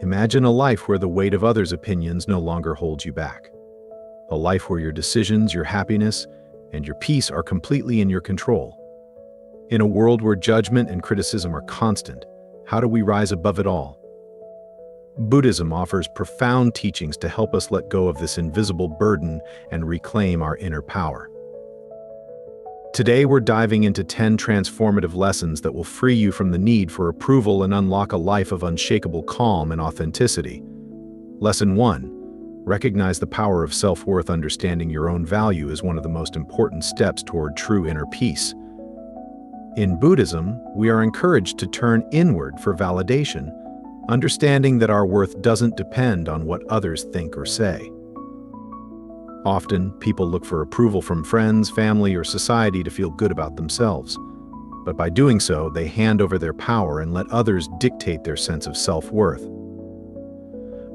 Imagine a life where the weight of others' opinions no longer holds you back. A life where your decisions, your happiness, and your peace are completely in your control. In a world where judgment and criticism are constant, how do we rise above it all? Buddhism offers profound teachings to help us let go of this invisible burden and reclaim our inner power. Today, we're diving into 10 transformative lessons that will free you from the need for approval and unlock a life of unshakable calm and authenticity. Lesson 1. Recognize the power of self-worth. Understanding your own value is one of the most important steps toward true inner peace. In Buddhism, we are encouraged to turn inward for validation, understanding that our worth doesn't depend on what others think or say. Often, people look for approval from friends, family, or society to feel good about themselves. But by doing so, they hand over their power and let others dictate their sense of self-worth.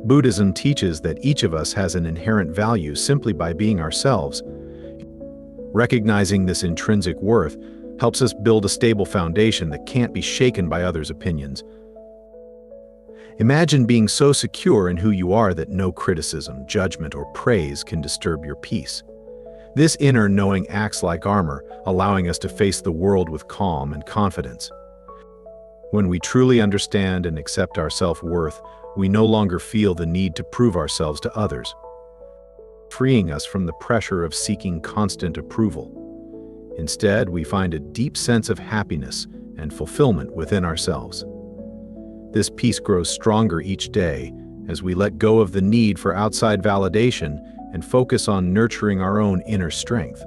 Buddhism teaches that each of us has an inherent value simply by being ourselves. Recognizing this intrinsic worth helps us build a stable foundation that can't be shaken by others' opinions. Imagine being so secure in who you are that no criticism, judgment, or praise can disturb your peace. This inner knowing acts like armor, allowing us to face the world with calm and confidence. When we truly understand and accept our self-worth, we no longer feel the need to prove ourselves to others, freeing us from the pressure of seeking constant approval. Instead, we find a deep sense of happiness and fulfillment within ourselves. This peace grows stronger each day as we let go of the need for outside validation and focus on nurturing our own inner strength.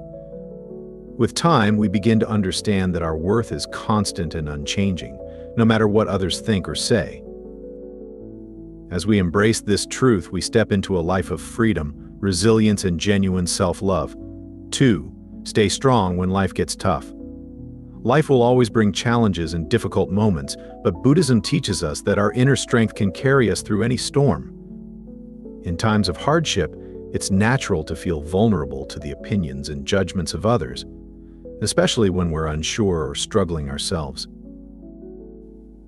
With time, we begin to understand that our worth is constant and unchanging, no matter what others think or say. As we embrace this truth, we step into a life of freedom, resilience, and genuine self-love. 2. Stay strong when life gets tough. Life will always bring challenges and difficult moments, but Buddhism teaches us that our inner strength can carry us through any storm. In times of hardship, it's natural to feel vulnerable to the opinions and judgments of others, especially when we're unsure or struggling ourselves.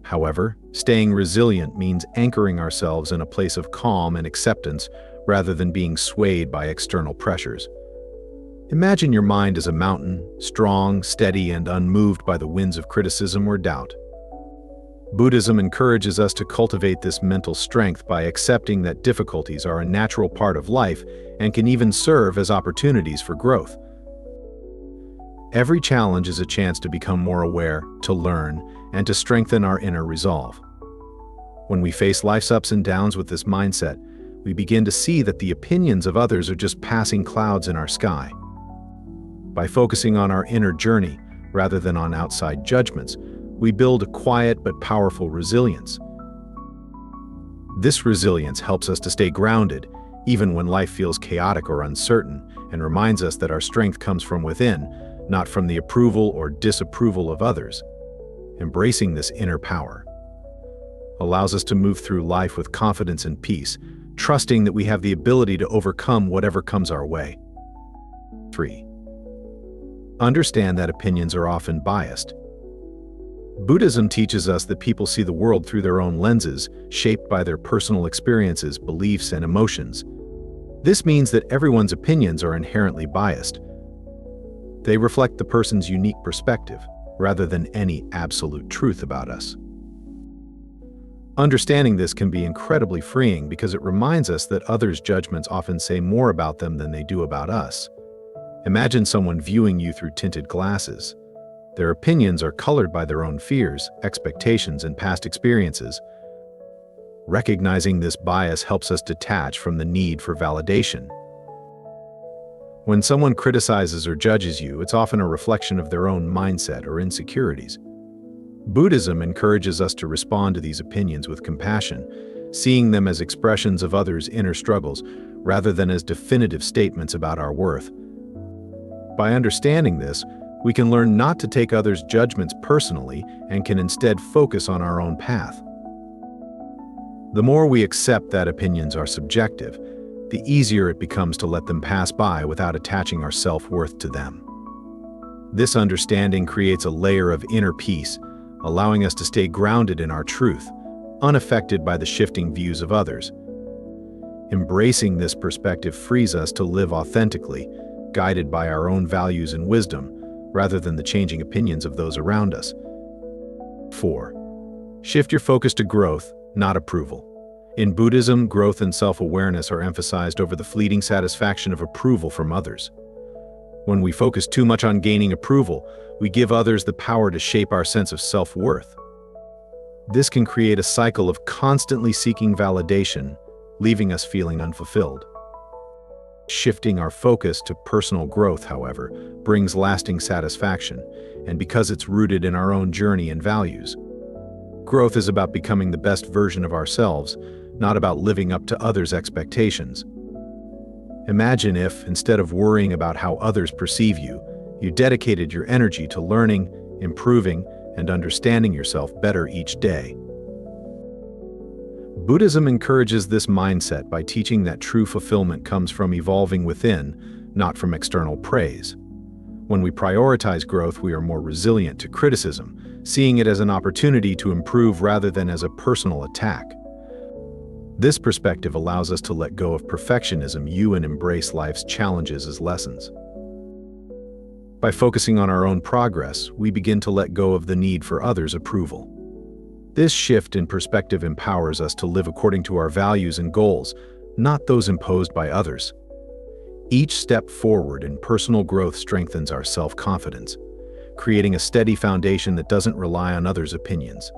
However, staying resilient means anchoring ourselves in a place of calm and acceptance rather than being swayed by external pressures. Imagine your mind as a mountain, strong, steady, and unmoved by the winds of criticism or doubt. Buddhism encourages us to cultivate this mental strength by accepting that difficulties are a natural part of life and can even serve as opportunities for growth. Every challenge is a chance to become more aware, to learn, and to strengthen our inner resolve. When we face life's ups and downs with this mindset, we begin to see that the opinions of others are just passing clouds in our sky. By focusing on our inner journey, rather than on outside judgments, we build a quiet but powerful resilience. This resilience helps us to stay grounded, even when life feels chaotic or uncertain, and reminds us that our strength comes from within, not from the approval or disapproval of others. Embracing this inner power allows us to move through life with confidence and peace, trusting that we have the ability to overcome whatever comes our way. 3. Understand that opinions are often biased. Buddhism teaches us that people see the world through their own lenses, shaped by their personal experiences, beliefs, and emotions. This means that everyone's opinions are inherently biased. They reflect the person's unique perspective, rather than any absolute truth about us. Understanding this can be incredibly freeing because it reminds us that others' judgments often say more about them than they do about us. Imagine someone viewing you through tinted glasses. Their opinions are colored by their own fears, expectations, and past experiences. Recognizing this bias helps us detach from the need for validation. When someone criticizes or judges you, it's often a reflection of their own mindset or insecurities. Buddhism encourages us to respond to these opinions with compassion, seeing them as expressions of others' inner struggles rather than as definitive statements about our worth. By understanding this, we can learn not to take others' judgments personally and can instead focus on our own path. The more we accept that opinions are subjective, the easier it becomes to let them pass by without attaching our self-worth to them. This understanding creates a layer of inner peace, allowing us to stay grounded in our truth, unaffected by the shifting views of others. Embracing this perspective frees us to live authentically, guided by our own values and wisdom, rather than the changing opinions of those around us. 4. Shift your focus to growth, not approval. In Buddhism, growth and self-awareness are emphasized over the fleeting satisfaction of approval from others. When we focus too much on gaining approval, we give others the power to shape our sense of self-worth. This can create a cycle of constantly seeking validation, leaving us feeling unfulfilled. Shifting our focus to personal growth, however, brings lasting satisfaction, and because it's rooted in our own journey and values. Growth is about becoming the best version of ourselves, not about living up to others' expectations. Imagine if, instead of worrying about how others perceive you, you dedicated your energy to learning, improving, and understanding yourself better each day. Buddhism encourages this mindset by teaching that true fulfillment comes from evolving within, not from external praise. When we prioritize growth, we are more resilient to criticism, seeing it as an opportunity to improve rather than as a personal attack. This perspective allows us to let go of perfectionism and embrace life's challenges as lessons. By focusing on our own progress, we begin to let go of the need for others' approval. This shift in perspective empowers us to live according to our values and goals, not those imposed by others. Each step forward in personal growth strengthens our self-confidence, creating a steady foundation that doesn't rely on others' opinions.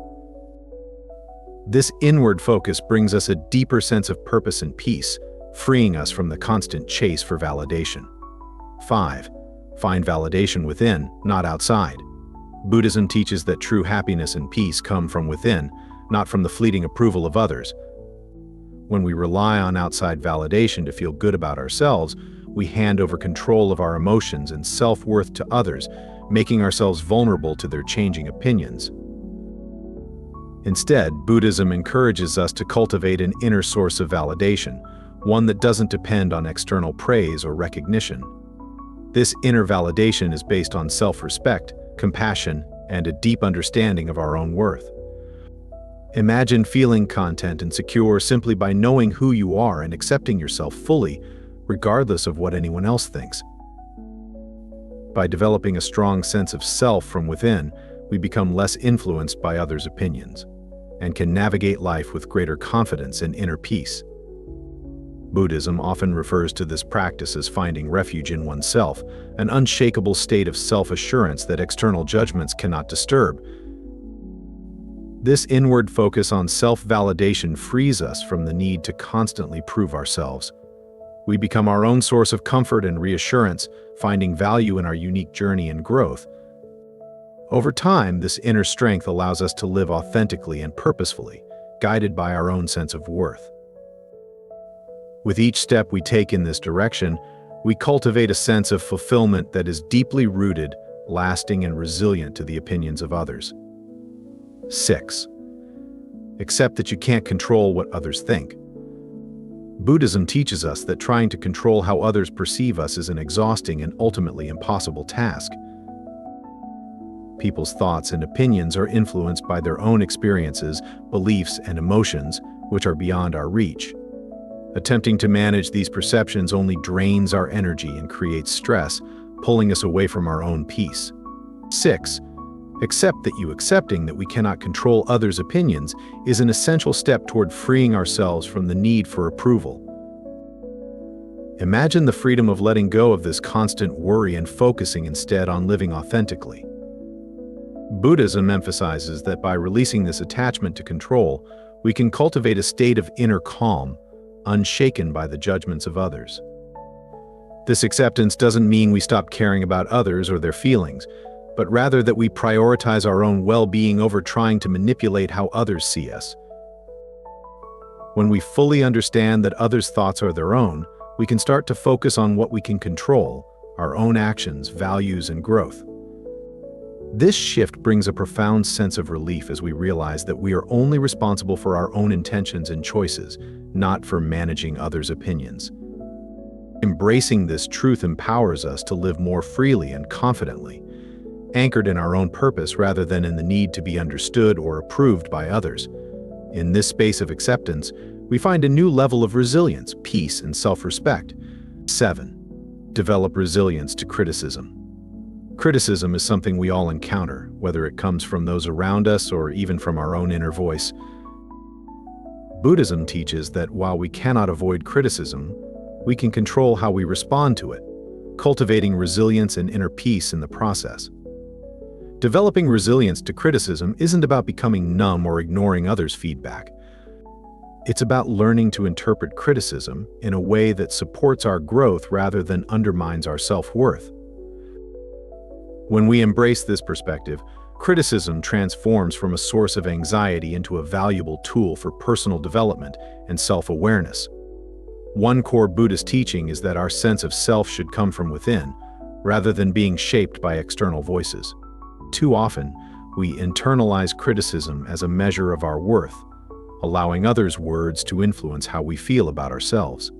This inward focus brings us a deeper sense of purpose and peace, freeing us from the constant chase for validation. 5. Find validation within, not outside. Buddhism teaches that true happiness and peace come from within, not from the fleeting approval of others. When we rely on outside validation to feel good about ourselves, we hand over control of our emotions and self-worth to others, making ourselves vulnerable to their changing opinions. Instead, Buddhism encourages us to cultivate an inner source of validation, one that doesn't depend on external praise or recognition. This inner validation is based on self-respect, compassion, and a deep understanding of our own worth. Imagine feeling content and secure simply by knowing who you are and accepting yourself fully, regardless of what anyone else thinks. By developing a strong sense of self from within, we become less influenced by others' opinions and can navigate life with greater confidence and inner peace. Buddhism often refers to this practice as finding refuge in oneself, an unshakable state of self-assurance that external judgments cannot disturb. This inward focus on self-validation frees us from the need to constantly prove ourselves. We become our own source of comfort and reassurance, finding value in our unique journey and growth. Over time, this inner strength allows us to live authentically and purposefully, guided by our own sense of worth. With each step we take in this direction, we cultivate a sense of fulfillment that is deeply rooted, lasting, and resilient to the opinions of others. 6. Accept that you can't control what others think. Buddhism teaches us that trying to control how others perceive us is an exhausting and ultimately impossible task. People's thoughts and opinions are influenced by their own experiences, beliefs, and emotions, which are beyond our reach. Attempting to manage these perceptions only drains our energy and creates stress, pulling us away from our own peace. 6. Accept that accepting that we cannot control others' opinions is an essential step toward freeing ourselves from the need for approval. Imagine the freedom of letting go of this constant worry and focusing instead on living authentically. Buddhism emphasizes that by releasing this attachment to control, we can cultivate a state of inner calm, unshaken by the judgments of others. This acceptance doesn't mean we stop caring about others or their feelings, but rather that we prioritize our own well-being over trying to manipulate how others see us. When we fully understand that others' thoughts are their own, we can start to focus on what we can control, our own actions, values, and growth. This shift brings a profound sense of relief as we realize that we are only responsible for our own intentions and choices, not for managing others' opinions. Embracing this truth empowers us to live more freely and confidently, anchored in our own purpose rather than in the need to be understood or approved by others. In this space of acceptance, we find a new level of resilience, peace, and self-respect. 7. Develop resilience to criticism. Criticism is something we all encounter, whether it comes from those around us or even from our own inner voice. Buddhism teaches that while we cannot avoid criticism, we can control how we respond to it, cultivating resilience and inner peace in the process. Developing resilience to criticism isn't about becoming numb or ignoring others' feedback. It's about learning to interpret criticism in a way that supports our growth rather than undermines our self-worth. When we embrace this perspective, criticism transforms from a source of anxiety into a valuable tool for personal development and self-awareness. One core Buddhist teaching is that our sense of self should come from within, rather than being shaped by external voices. Too often, we internalize criticism as a measure of our worth, allowing others' words to influence how we feel about ourselves.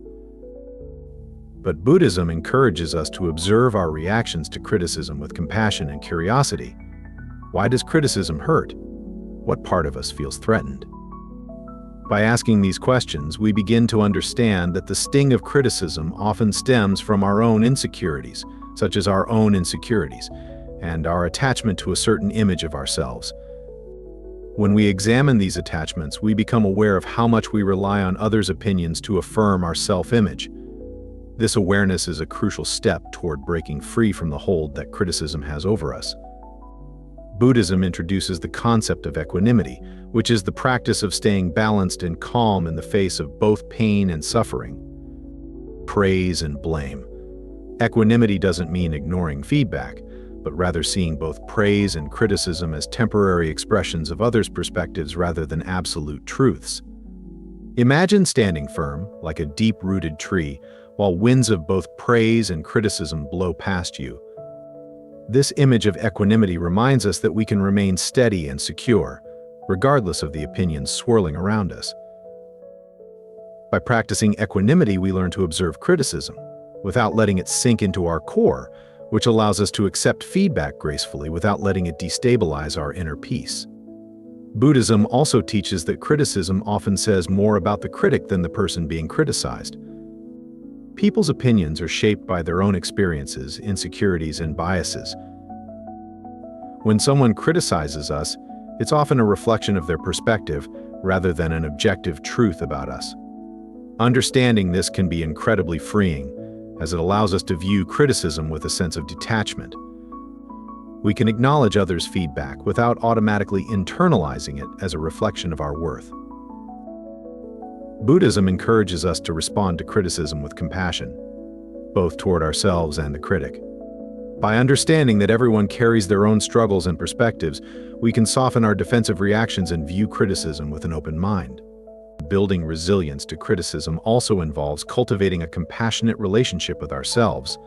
But Buddhism encourages us to observe our reactions to criticism with compassion and curiosity. Why does criticism hurt? What part of us feels threatened? By asking these questions, we begin to understand that the sting of criticism often stems from our own insecurities, such as our own insecurities, and our attachment to a certain image of ourselves. When we examine these attachments, we become aware of how much we rely on others' opinions to affirm our self-image. This awareness is a crucial step toward breaking free from the hold that criticism has over us. Buddhism introduces the concept of equanimity, which is the practice of staying balanced and calm in the face of both pain and suffering, praise and blame. Equanimity doesn't mean ignoring feedback, but rather seeing both praise and criticism as temporary expressions of others' perspectives rather than absolute truths. Imagine standing firm, like a deep-rooted tree, while winds of both praise and criticism blow past you. This image of equanimity reminds us that we can remain steady and secure, regardless of the opinions swirling around us. By practicing equanimity, we learn to observe criticism, without letting it sink into our core, which allows us to accept feedback gracefully without letting it destabilize our inner peace. Buddhism also teaches that criticism often says more about the critic than the person being criticized. People's opinions are shaped by their own experiences, insecurities, and biases. When someone criticizes us, it's often a reflection of their perspective rather than an objective truth about us. Understanding this can be incredibly freeing, as it allows us to view criticism with a sense of detachment. We can acknowledge others' feedback without automatically internalizing it as a reflection of our worth. Buddhism encourages us to respond to criticism with compassion, both toward ourselves and the critic. By understanding that everyone carries their own struggles and perspectives, we can soften our defensive reactions and view criticism with an open mind. Building resilience to criticism also involves cultivating a compassionate relationship with ourselves.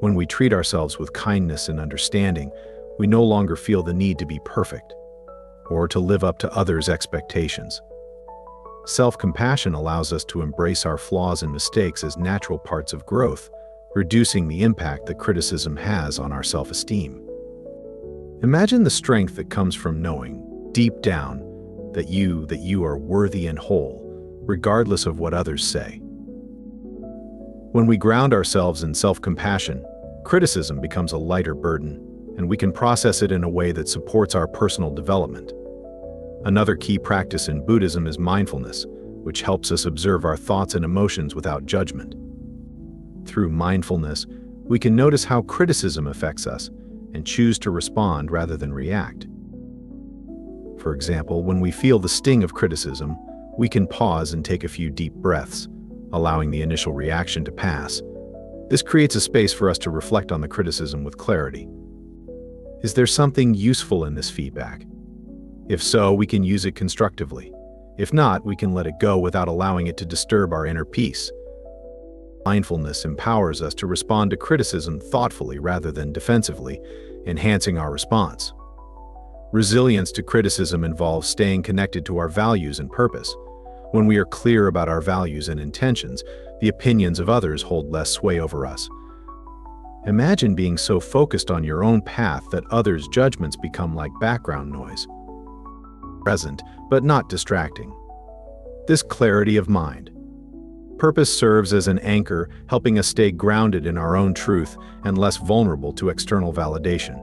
When we treat ourselves with kindness and understanding, we no longer feel the need to be perfect or to live up to others' expectations. Self-compassion allows us to embrace our flaws and mistakes as natural parts of growth, reducing the impact that criticism has on our self-esteem. Imagine the strength that comes from knowing, deep down, that you are worthy and whole, regardless of what others say. When we ground ourselves in self-compassion, criticism becomes a lighter burden, and we can process it in a way that supports our personal development. Another key practice in Buddhism is mindfulness, which helps us observe our thoughts and emotions without judgment. Through mindfulness, we can notice how criticism affects us and choose to respond rather than react. For example, when we feel the sting of criticism, we can pause and take a few deep breaths, allowing the initial reaction to pass. This creates a space for us to reflect on the criticism with clarity. Is there something useful in this feedback? If so, we can use it constructively. If not, we can let it go without allowing it to disturb our inner peace. Mindfulness empowers us to respond to criticism thoughtfully rather than defensively, enhancing our response. Resilience to criticism involves staying connected to our values and purpose. When we are clear about our values and intentions, the opinions of others hold less sway over us. Imagine being so focused on your own path that others' judgments become like background noise. present, but not distracting. This clarity of mind. Purpose serves as an anchor, helping us stay grounded in our own truth and less vulnerable to external validation.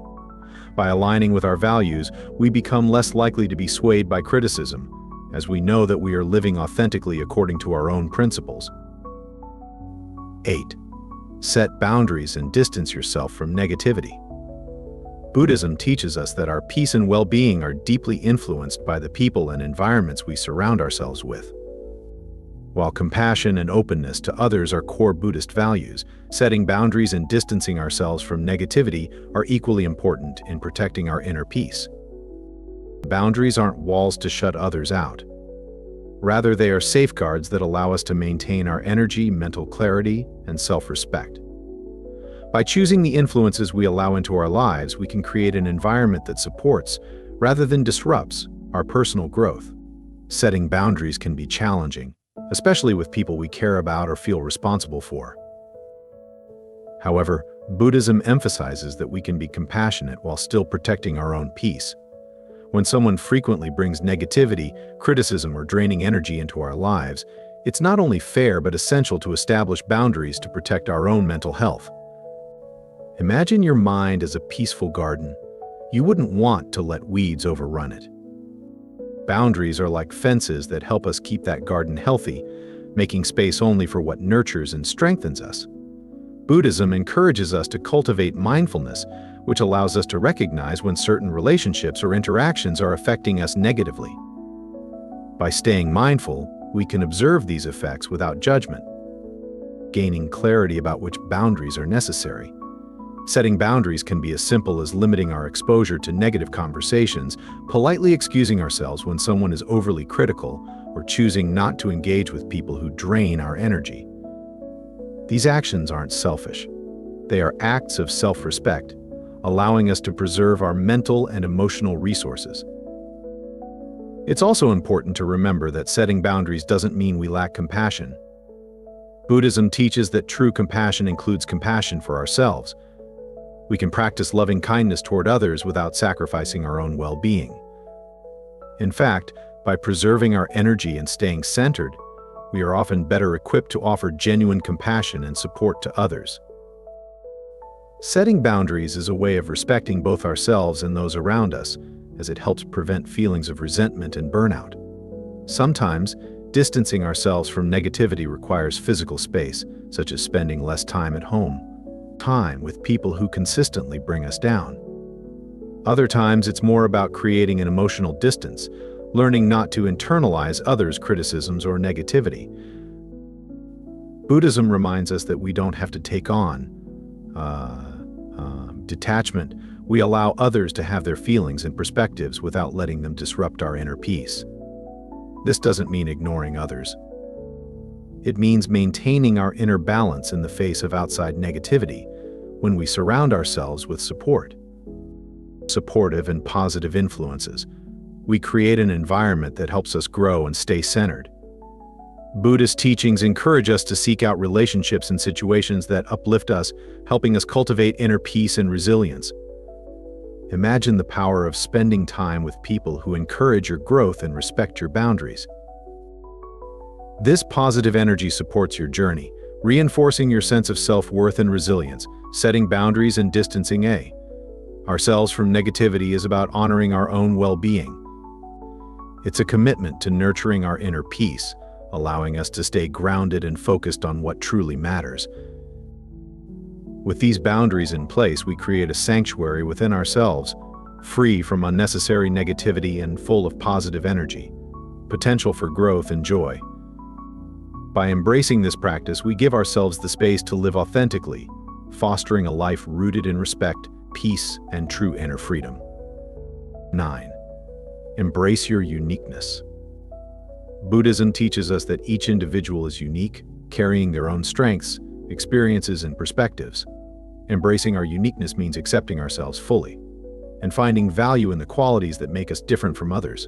By aligning with our values, we become less likely to be swayed by criticism, as we know that we are living authentically according to our own principles. 8. Set boundaries and distance yourself from negativity. Buddhism teaches us that our peace and well-being are deeply influenced by the people and environments we surround ourselves with. While compassion and openness to others are core Buddhist values, setting boundaries and distancing ourselves from negativity are equally important in protecting our inner peace. Boundaries aren't walls to shut others out. Rather, they are safeguards that allow us to maintain our energy, mental clarity, and self-respect. By choosing the influences we allow into our lives, we can create an environment that supports, rather than disrupts, our personal growth. Setting boundaries can be challenging, especially with people we care about or feel responsible for. However, Buddhism emphasizes that we can be compassionate while still protecting our own peace. When someone frequently brings negativity, criticism, or draining energy into our lives, it's not only fair but essential to establish boundaries to protect our own mental health. Imagine your mind as a peaceful garden. You wouldn't want to let weeds overrun it. Boundaries are like fences that help us keep that garden healthy, making space only for what nurtures and strengthens us. Buddhism encourages us to cultivate mindfulness, which allows us to recognize when certain relationships or interactions are affecting us negatively. By staying mindful, we can observe these effects without judgment, gaining clarity about which boundaries are necessary. Setting boundaries can be as simple as limiting our exposure to negative conversations, politely excusing ourselves when someone is overly critical, or choosing not to engage with people who drain our energy. These actions aren't selfish. They are acts of self-respect, allowing us to preserve our mental and emotional resources. It's also important to remember that setting boundaries doesn't mean we lack compassion. Buddhism teaches that true compassion includes compassion for ourselves. We can practice loving kindness toward others without sacrificing our own well-being. In fact, by preserving our energy and staying centered, we are often better equipped to offer genuine compassion and support to others. Setting boundaries is a way of respecting both ourselves and those around us, as it helps prevent feelings of resentment and burnout. Sometimes, distancing ourselves from negativity requires physical space, such as spending less time at home, time with people who consistently bring us down. Other times, it's more about creating an emotional distance, learning not to internalize others' criticisms or negativity. Buddhism reminds us that we don't have to take on detachment. We allow others to have their feelings and perspectives without letting them disrupt our inner peace. This doesn't mean ignoring others. It means maintaining our inner balance in the face of outside negativity when we surround ourselves with supportive and positive influences. We create an environment that helps us grow and stay centered. Buddhist teachings encourage us to seek out relationships and situations that uplift us, helping us cultivate inner peace and resilience. Imagine the power of spending time with people who encourage your growth and respect your boundaries. This positive energy supports your journey, reinforcing your sense of self-worth and resilience. Setting boundaries and distancing ourselves from negativity is about honoring our own well-being. It's a commitment to nurturing our inner peace, allowing us to stay grounded and focused on what truly matters. With these boundaries in place, we create a sanctuary within ourselves, free from unnecessary negativity and full of positive energy, potential for growth and joy. By embracing this practice, we give ourselves the space to live authentically, fostering a life rooted in respect, peace, and true inner freedom. 9. Embrace your uniqueness. Buddhism teaches us that each individual is unique, carrying their own strengths, experiences, and perspectives. Embracing our uniqueness means accepting ourselves fully and finding value in the qualities that make us different from others.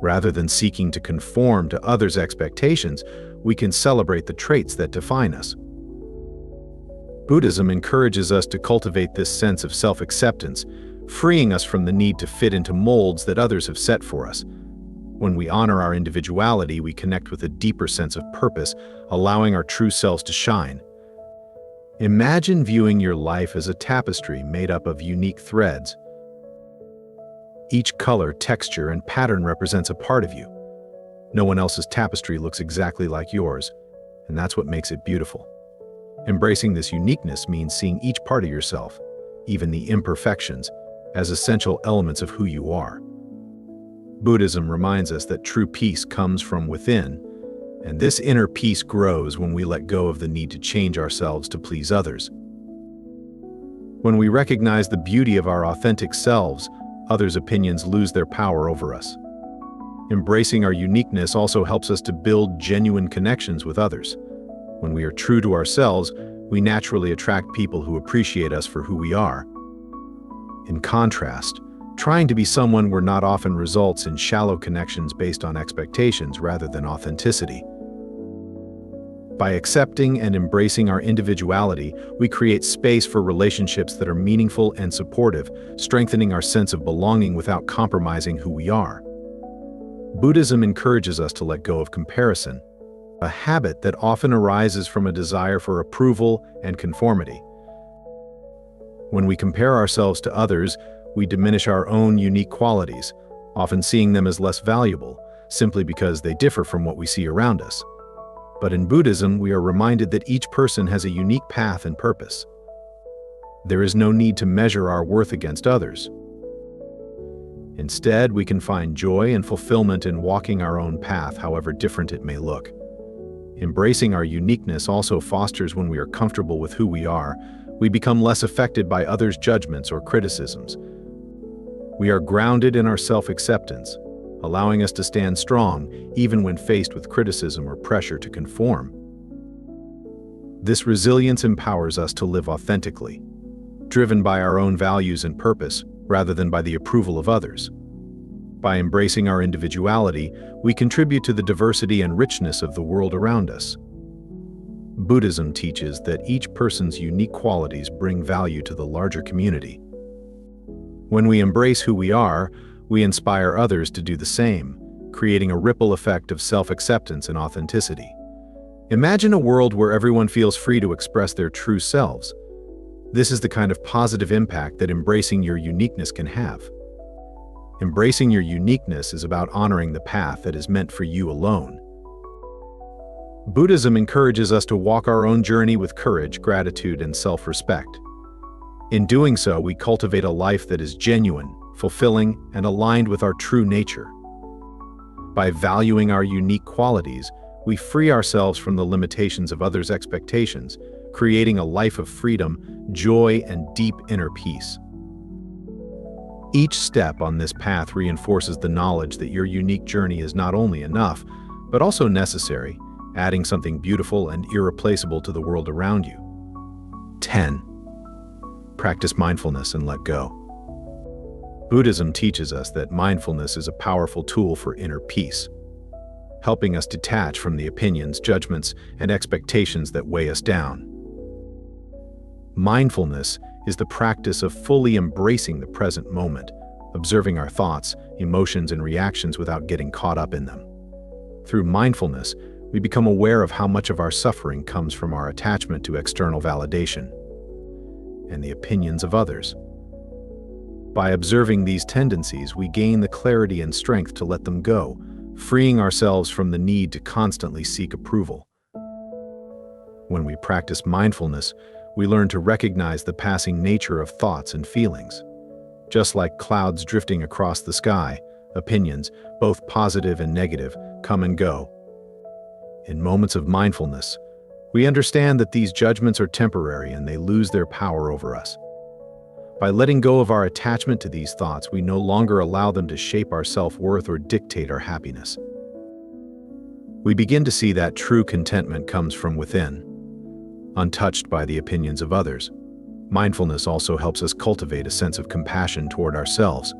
Rather than seeking to conform to others' expectations, we can celebrate the traits that define us. Buddhism encourages us to cultivate this sense of self-acceptance, freeing us from the need to fit into molds that others have set for us. When we honor our individuality, we connect with a deeper sense of purpose, allowing our true selves to shine. Imagine viewing your life as a tapestry made up of unique threads. Each color, texture, and pattern represents a part of you. No one else's tapestry looks exactly like yours, and that's what makes it beautiful. Embracing this uniqueness means seeing each part of yourself, even the imperfections, as essential elements of who you are. Buddhism reminds us that true peace comes from within, and this inner peace grows when we let go of the need to change ourselves to please others. When we recognize the beauty of our authentic selves, others' opinions lose their power over us. Embracing our uniqueness also helps us to build genuine connections with others. When we are true to ourselves, we naturally attract people who appreciate us for who we are. In contrast, trying to be someone we're not often results in shallow connections based on expectations rather than authenticity. By accepting and embracing our individuality, we create space for relationships that are meaningful and supportive, strengthening our sense of belonging without compromising who we are. Buddhism encourages us to let go of comparison, a habit that often arises from a desire for approval and conformity. When we compare ourselves to others, we diminish our own unique qualities, often seeing them as less valuable, simply because they differ from what we see around us. But in Buddhism, we are reminded that each person has a unique path and purpose. There is no need to measure our worth against others. Instead, we can find joy and fulfillment in walking our own path, however different it may look. Embracing our uniqueness also fosters when we are comfortable with who we are. We become less affected by others' judgments or criticisms. We are grounded in our self-acceptance, allowing us to stand strong even when faced with criticism or pressure to conform. This resilience empowers us to live authentically, driven by our own values and purpose rather than by the approval of others. By embracing our individuality, we contribute to the diversity and richness of the world around us. Buddhism teaches that each person's unique qualities bring value to the larger community. When we embrace who we are, we inspire others to do the same, creating a ripple effect of self-acceptance and authenticity. Imagine a world where everyone feels free to express their true selves. This is the kind of positive impact that embracing your uniqueness can have. Embracing your uniqueness is about honoring the path that is meant for you alone. Buddhism encourages us to walk our own journey with courage, gratitude, and self-respect. In doing so, we cultivate a life that is genuine, fulfilling, and aligned with our true nature. By valuing our unique qualities, we free ourselves from the limitations of others' expectations, creating a life of freedom, joy, and deep inner peace. Each step on this path reinforces the knowledge that your unique journey is not only enough, but also necessary, adding something beautiful and irreplaceable to the world around you. 10. Practice mindfulness and let go. Buddhism teaches us that mindfulness is a powerful tool for inner peace, helping us detach from the opinions, judgments, and expectations that weigh us down. Mindfulness is the practice of fully embracing the present moment, observing our thoughts, emotions, and reactions without getting caught up in them. Through mindfulness, we become aware of how much of our suffering comes from our attachment to external validation and the opinions of others. By observing these tendencies, we gain the clarity and strength to let them go, freeing ourselves from the need to constantly seek approval. When we practice mindfulness, we learn to recognize the passing nature of thoughts and feelings. Just like clouds drifting across the sky, opinions, both positive and negative, come and go. In moments of mindfulness, we understand that these judgments are temporary and they lose their power over us. By letting go of our attachment to these thoughts, we no longer allow them to shape our self-worth or dictate our happiness. We begin to see that true contentment comes from within, untouched by the opinions of others. Mindfulness also helps us cultivate a sense of compassion toward ourselves.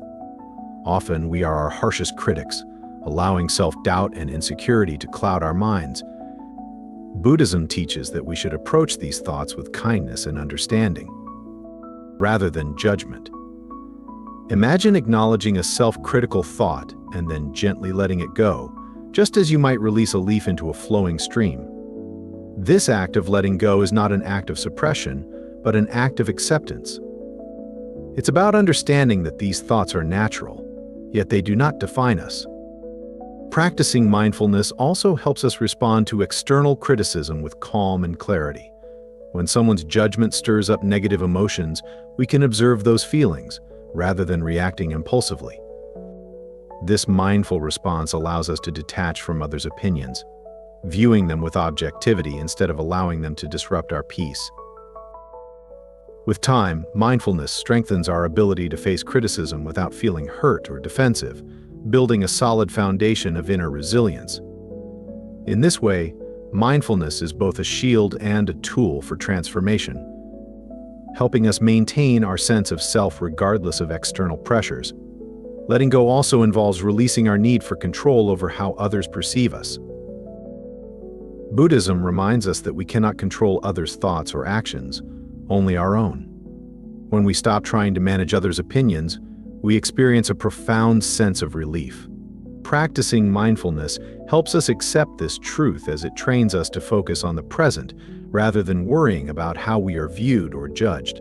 Often, we are our harshest critics, allowing self-doubt and insecurity to cloud our minds. Buddhism teaches that we should approach these thoughts with kindness and understanding, rather than judgment. Imagine acknowledging a self-critical thought and then gently letting it go, just as you might release a leaf into a flowing stream. This act of letting go is not an act of suppression, but an act of acceptance. It's about understanding that these thoughts are natural, yet they do not define us. Practicing mindfulness also helps us respond to external criticism with calm and clarity. When someone's judgment stirs up negative emotions, we can observe those feelings, rather than reacting impulsively. This mindful response allows us to detach from others' opinions, viewing them with objectivity instead of allowing them to disrupt our peace. With time, mindfulness strengthens our ability to face criticism without feeling hurt or defensive, building a solid foundation of inner resilience. In this way, mindfulness is both a shield and a tool for transformation, helping us maintain our sense of self regardless of external pressures. Letting go also involves releasing our need for control over how others perceive us. Buddhism reminds us that we cannot control others' thoughts or actions, only our own. When we stop trying to manage others' opinions, we experience a profound sense of relief. Practicing mindfulness helps us accept this truth as it trains us to focus on the present rather than worrying about how we are viewed or judged.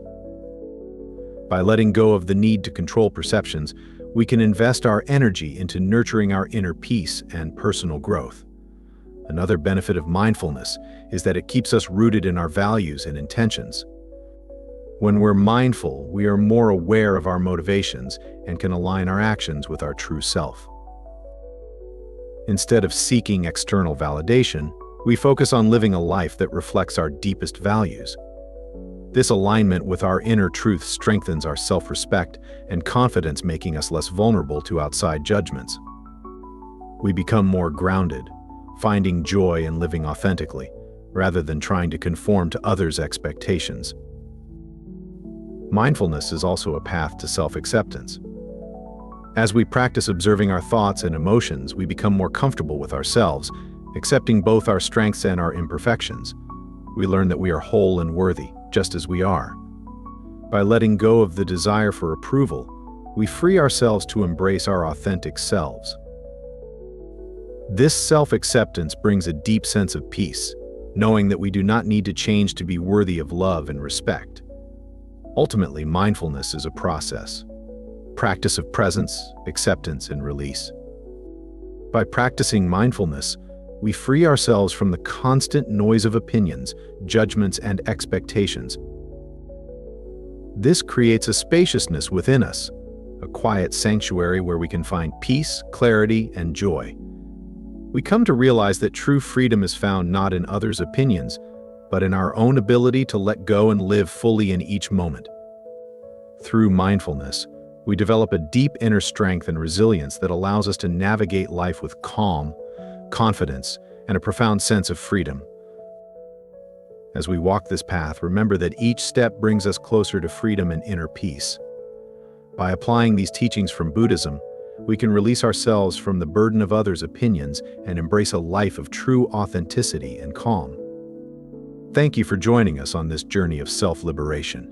By letting go of the need to control perceptions, we can invest our energy into nurturing our inner peace and personal growth. Another benefit of mindfulness is that it keeps us rooted in our values and intentions. When we're mindful, we are more aware of our motivations and can align our actions with our true self. Instead of seeking external validation, we focus on living a life that reflects our deepest values. This alignment with our inner truth strengthens our self-respect and confidence, making us less vulnerable to outside judgments. We become more grounded, finding joy in living authentically, rather than trying to conform to others' expectations. Mindfulness is also a path to self-acceptance. As we practice observing our thoughts and emotions, we become more comfortable with ourselves, accepting both our strengths and our imperfections. We learn that we are whole and worthy, just as we are. By letting go of the desire for approval, we free ourselves to embrace our authentic selves. This self-acceptance brings a deep sense of peace, knowing that we do not need to change to be worthy of love and respect. Ultimately, mindfulness is a practice of presence, acceptance, and release. By practicing mindfulness, we free ourselves from the constant noise of opinions, judgments, and expectations. This creates a spaciousness within us, a quiet sanctuary where we can find peace, clarity, and joy. We come to realize that true freedom is found not in others' opinions, but in our own ability to let go and live fully in each moment. Through mindfulness, we develop a deep inner strength and resilience that allows us to navigate life with calm, confidence, and a profound sense of freedom. As we walk this path, remember that each step brings us closer to freedom and inner peace. By applying these teachings from Buddhism, we can release ourselves from the burden of others' opinions and embrace a life of true authenticity and calm. Thank you for joining us on this journey of self-liberation.